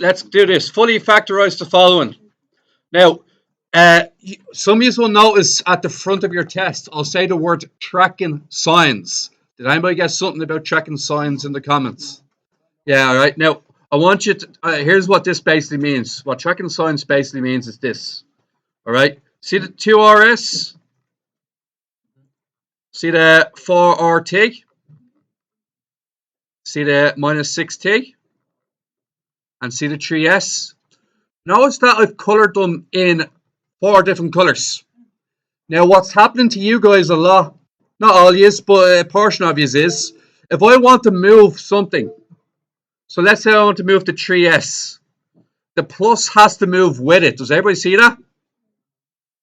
let's do this. Fully factorize the following. Now, some of you will notice at the front of your test, I'll say the word tracking signs. Did anybody get something about tracking signs in the comments? Yeah, all right. Now, I want you to, here's what this basically means. What tracking signs basically means is this. All right. See the 2RS? See the 4RT? See the minus 6T? And see the 3S? Notice that I've colored them in 4 different colors. Now, what's happening to you guys a lot, not all yous, but a portion of yous is, if I want to move something, so let's say I want to move the 3S, the plus has to move with it. Does everybody see that?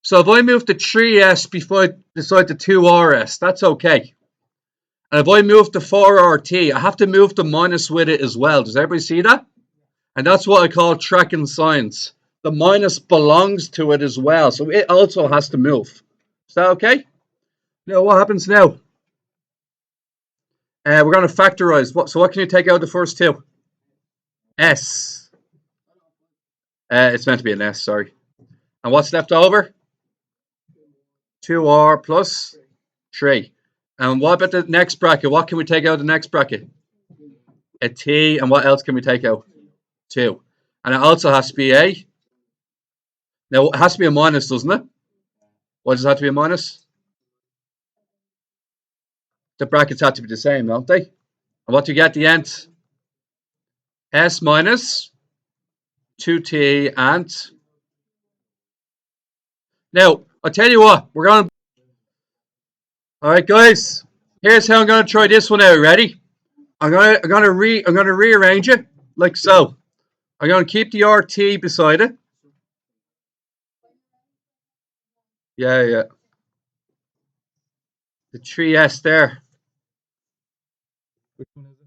So if I move the 3S before I decide the 2RS, that's okay. And if I move the 4RT, I have to move the minus with it as well. Does everybody see that? And that's what I call tracking signs. The minus belongs to it as well, so it also has to move. Is that okay? Now, what happens now? We're going to factorize. So what can you take out of the first two? S. It's meant to be an S, sorry. And what's left over? 2R plus 3. And what about the next bracket? What can we take out of the next bracket? A T. And what else can we take out? 2. And it also has to be a. Now, it has to be a minus, doesn't it? Why does it have to be a minus? The brackets have to be the same, don't they? And what do you get at the end? S minus 2T and... Now, I'll tell you what. We're going to... All right, guys. Here's how I'm going to try this one out. Ready? I'm going to rearrange it like so. I'm going to keep the RT beside it. Yeah. The 3S there. Which one is it?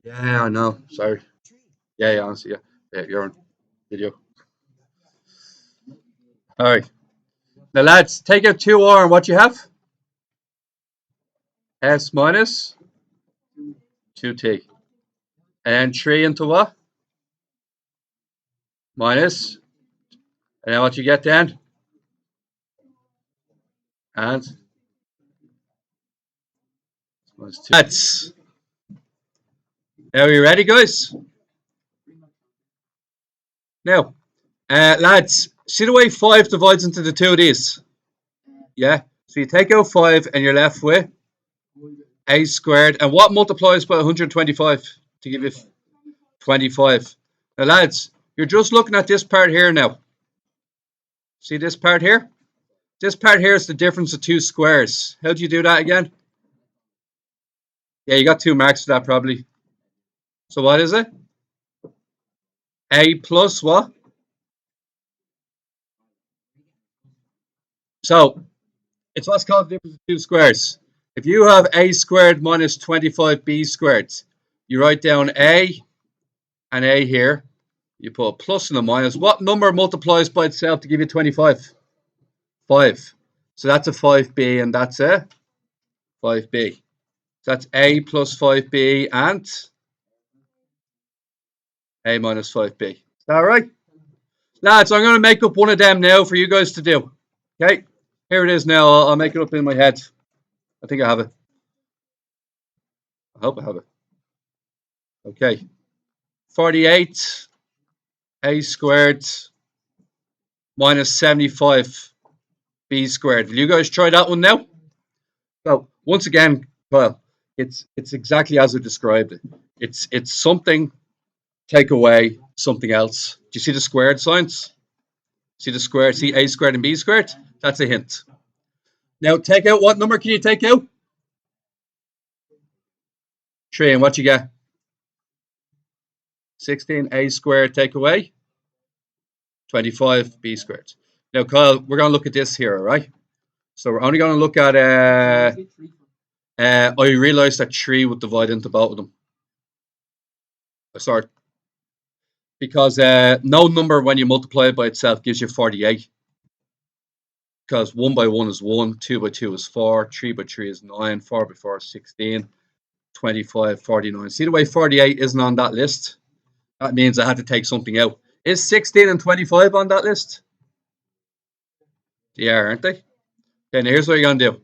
Yeah, I know. Sorry. Yeah, honestly, yeah. You're on video. All right. Now, lads, take out 2R and what you have? S minus 2T. And 3 into what? Minus. And then what you get then? And that's. Now, are you ready, guys? Now, lads, see the way 5 divides into the two of these? Yeah. So you take out 5 and you're left with a squared. And what multiplies by 125 to give you 25? Now, lads, you're just looking at this part here now. See this part here? This part here is the difference of two squares. How do you do that again? Yeah, you got 2 marks for that probably. So what is it? A plus what? So it's what's called the difference of two squares. If you have a squared minus 25b squared, you write down a and a here. You put a plus and a minus. What number multiplies by itself to give you 25? 5. So that's a 5b and that's a 5b. So that's a plus 5b and a minus 5b. Is that all right? Lads, I'm going to make up one of them now for you guys to do. Okay? Here it is now. I'll make it up in my head. I think I have it. I hope I have it. Okay. 48 a squared minus 75 b squared. Will you guys try that one now? So once again, Kyle, it's exactly as I described it. It's something, take away something else. Do you see the squared signs? See the squared, see a squared and b squared? That's a hint. Now take out, what number can you take out? 3, and what you get? 16 a squared take away 25 b squared. Now, Kyle, we're going to look at this here, all right? So we're only going to look at, I realized that 3 would divide into both of them. Sorry. Because no number, when you multiply it by itself, gives you 48. because 1 by 1 is 1, 2 by 2 is 4, 3 by 3 is 9, 4 by 4 is 16, 25, 49. See the way 48 isn't on that list? That means I had to take something out. Is 16 and 25 on that list? They are, aren't they? Okay, now here's what you're going to do.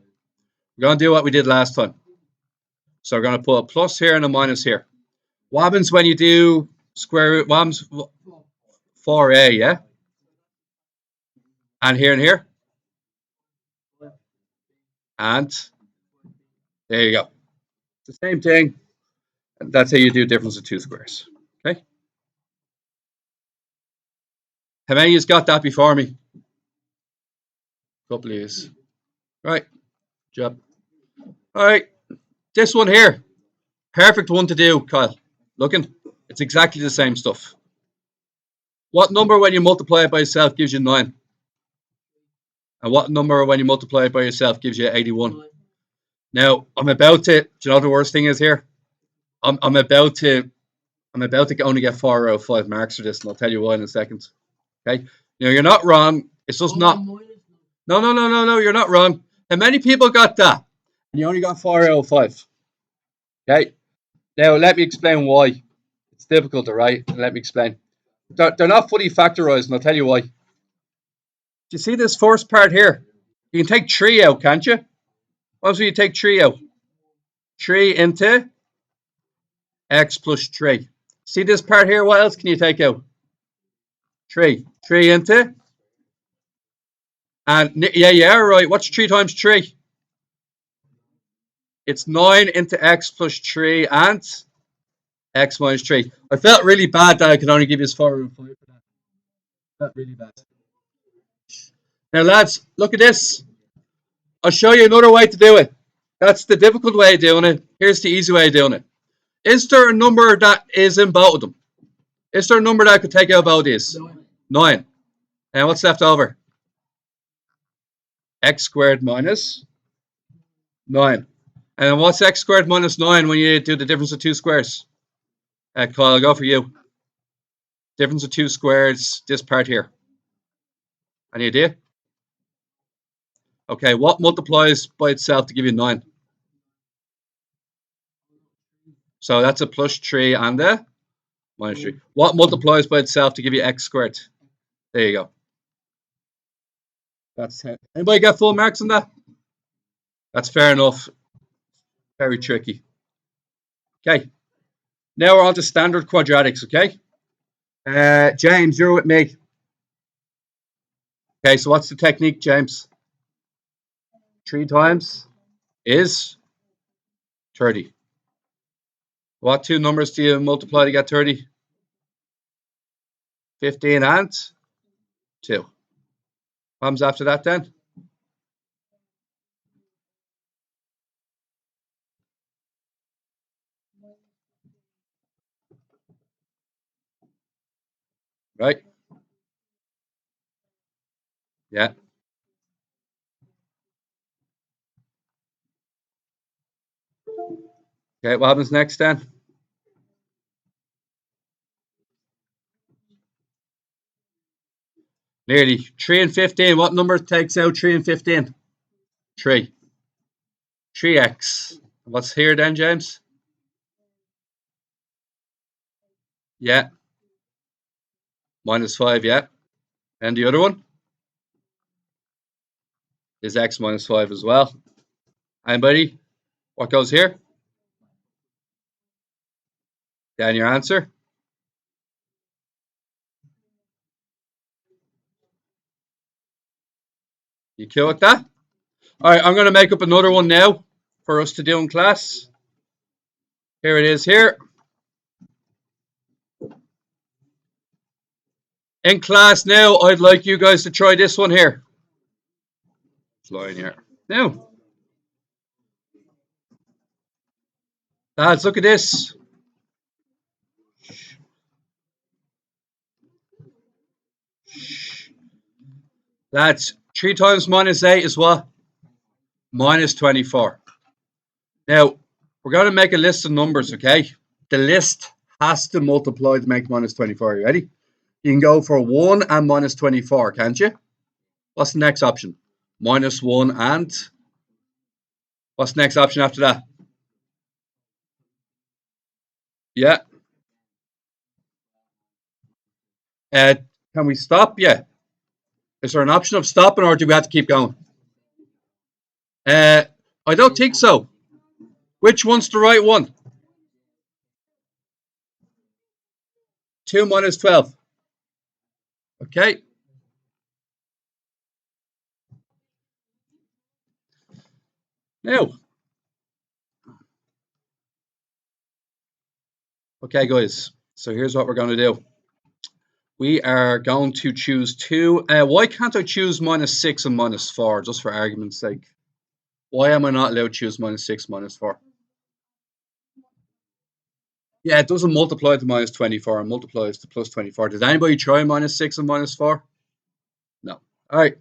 We're going to do what we did last time. So we're going to put a plus here and a minus here. What happens when you do square root? What happens? 4a, yeah? And here? And there you go. It's the same thing. That's how you do difference of two squares. Okay? How many of you got that before me? A couple of you. Right. Job. All right. This one here. Perfect one to do, Kyle. Looking. It's exactly the same stuff. What number when you multiply it by itself gives you 9? And what number when you multiply it by yourself gives you 81? Now, I'm about to, do you know what the worst thing is here? I'm about to only get 4 out of 5 marks for this, and I'll tell you why in a second. Okay? Now, you're not wrong. It's just not. No, you're not wrong. How many people got that? And you only got 4 out of 5. Okay? Now, let me explain why. It's difficult to write. Let me explain. They're not fully factorized, and I'll tell you why. Do you see this first part here? You can take 3 out, can't you? What do you take 3 out? 3 into x plus 3. See this part here? What else can you take out? 3. 3 into? And yeah, right. What's 3 times 3? It's 9 into x plus 3 and x minus 3. I felt really bad that I could only give you 4 and 5 for that. Felt really bad. Now, lads, look at this. I'll show you another way to do it. That's the difficult way of doing it. Here's the easy way of doing it. Is there a number that is in both of them? Is there a number that I could take out both these? 9. And what's left over? X squared minus 9. And what's x squared minus 9 when you do the difference of two squares? Kyle, I'll go for you. Difference of two squares, this part here. Any idea? Okay, what multiplies by itself to give you 9? So that's a plus 3 and a minus 3. What multiplies by itself to give you x squared? There you go. That's 10. Anybody got full marks on that? That's fair enough. Very tricky. Okay. Now we're on to standard quadratics, okay? James, you're with me. Okay, so what's the technique, James? 3 times is 30. What 2 numbers do you multiply to get 30? 15 and 2. What comes after that then? Right? Yeah. Okay, what happens next then? Nearly. 3 and 15. What number takes out 3 and 15? 3. 3x. What's here then, James? Yeah. Minus 5, yeah. And the other one is x minus 5 as well. Anybody? What goes here? Then your answer? You cool with that? All right, I'm going to make up another one now for us to do in class. Here it is here. In class now, I'd like you guys to try this one here. Line here. Now, lads, look at this. Lads, 3 times minus 8 is what? Minus 24. Now, we're going to make a list of numbers, okay? The list has to multiply to make minus 24. You ready? You can go for 1 and minus 24, can't you? What's the next option? minus 1 and what's the next option after that? Yeah. Uh, can we stop? Yeah. Is there an option of stopping or do we have to keep going? Uh, I don't think so. Which one's the right one? 2 minus 12. Okay. Now, okay, guys. So here's what we're going to do. We are going to choose 2. Why can't I choose minus 6 and minus 4, just for argument's sake? Why am I not allowed to choose minus 6, minus 4? Yeah, it doesn't multiply to minus 24. It multiplies to plus 24. Did anybody try minus 6 and minus 4? No. All right.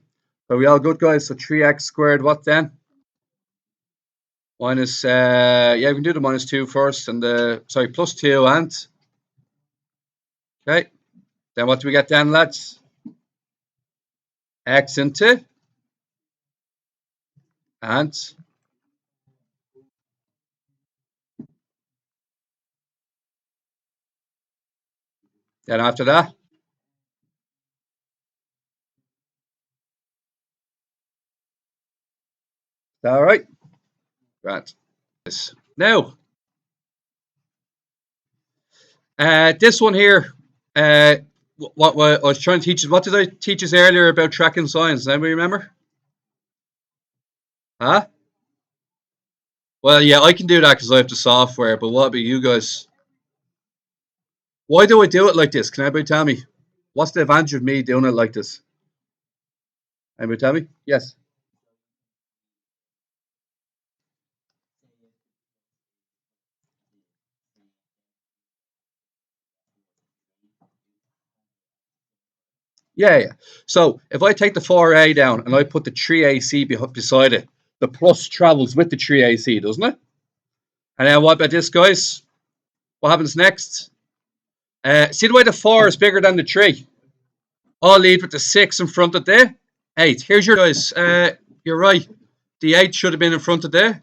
Are we all good, guys? So 3x squared, what then? Minus, yeah, we can do the minus 2 first. And sorry, plus 2 and. Okay. Then what do we get then, lads? X into. And. Then after that. All right. Right. Now, this one here, what I was trying to teach us, what did I teach us earlier about tracking signs? Does anybody remember? Huh? Well, yeah, I can do that because I have the software, but what about you guys? Why do I do it like this? Can anybody tell me? What's the advantage of me doing it like this? Anybody tell me? Yes. Yeah, yeah. So if I take the 4A down and I put the 3AC beside it, the plus travels with the 3AC, doesn't it? And then what about this, guys? What happens next? See the way the 4 is bigger than the 3? I'll lead with the 6 in front of the 8. Here's your guys. You're right. The 8 should have been in front of the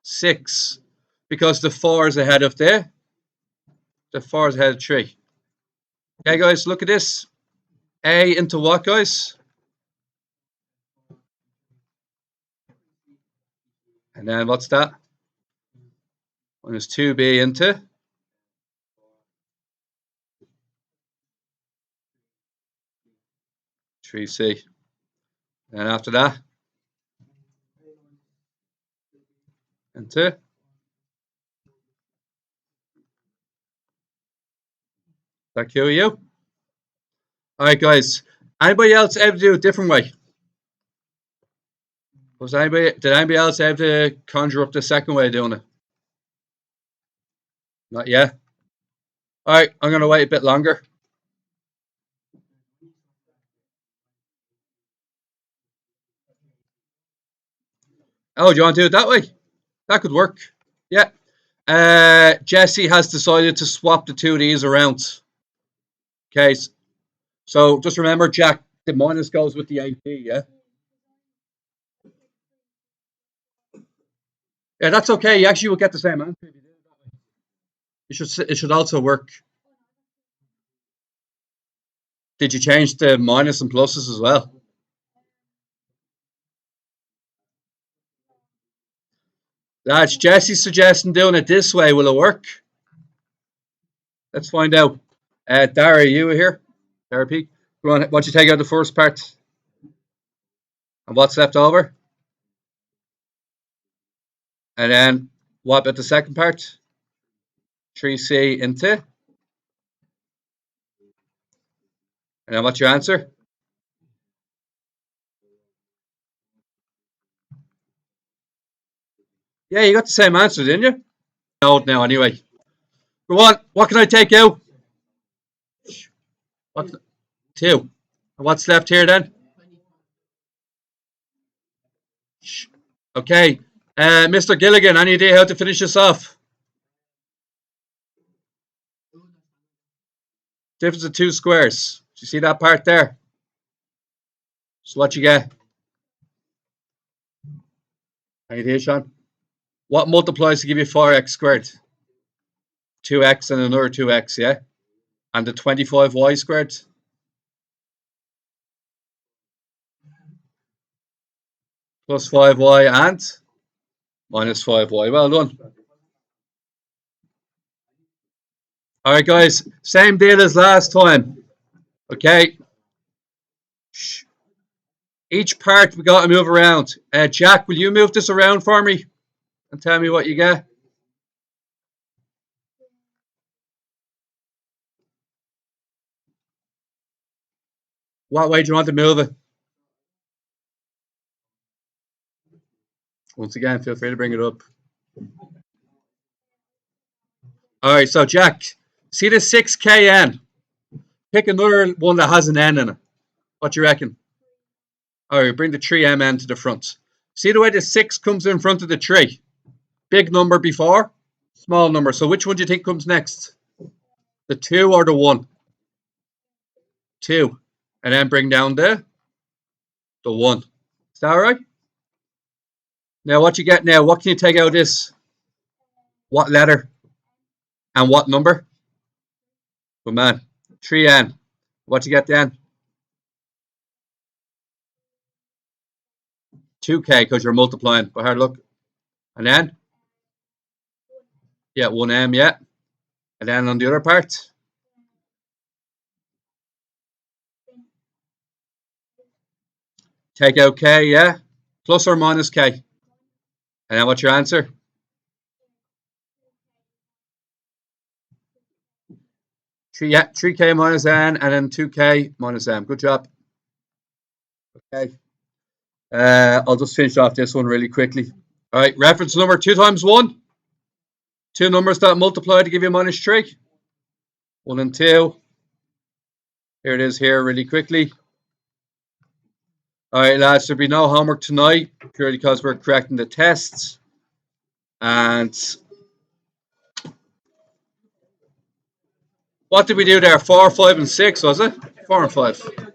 6 because the 4 is ahead of the 4 is ahead of 3. Okay, guys, look at this. A into what, guys? And then what's that? Minus 2B into 3C. And after that, into that QU. All right, guys. Anybody else ever do it a different way? Did anybody else ever to conjure up the second way of doing it? Not yet. All right, I'm going to wait a bit longer. Oh, do you want to do it that way? That could work. Yeah. Jesse has decided to swap the two of these around. Okay. So just remember, Jack, the minus goes with the AP, yeah? Yeah, that's okay. You actually will get the same answer if you do it that way. It should also work. Did you change the minus and pluses as well? That's Jesse's suggesting doing it this way. Will it work? Let's find out. Dara, you here? Dara Peak. Why don't you take out the first part? And what's left over? And then what about the second part? 3C into. And then what's your answer? Yeah, you got the same answer, didn't you? No, now anyway. What can I take out? What? 2. And what's left here then? Okay. Mr. Gilligan, any idea how to finish this off? Difference of 2 squares. Do you see that part there? So what you get? Hang it here, Sean. What multiplies to give you 4x squared? 2x and another 2x, yeah? And the 25y squared? Plus 5y and minus 5y. Well done. All right, guys. Same deal as last time. Okay. Each part we got to move around. Jack, will you move this around for me and tell me what you get? What way do you want to move it? Once again, feel free to bring it up. All right, so Jack, see the 6kn? Pick another one that has an n in it. What do you reckon? All right, bring the 3mn to the front. See the way the 6 comes in front of the 3? Big number before, small number. So which one do you think comes next? The 2 or the 1? 2. And then bring down the 1. Is that all right? Now, what you get now? What can you take out of this? What letter? And what number? Good man. 3n. What you get then? 2k because you're multiplying. By hard look. And then? Yeah, 1m, yeah. And then on the other part? Take out k, yeah? Plus or minus k? And then what's your answer? 3, yeah, 3k minus n and then 2k minus m. Good job. Okay. I'll just finish off this one really quickly. All right, reference number 2 times 1. Two numbers that multiply to give you minus 3. 1 and 2. Here it is here really quickly. All right, lads, there'll be no homework tonight purely because we're correcting the tests. And what did we do there? 4, 5, and 6, was it? 4 and 5.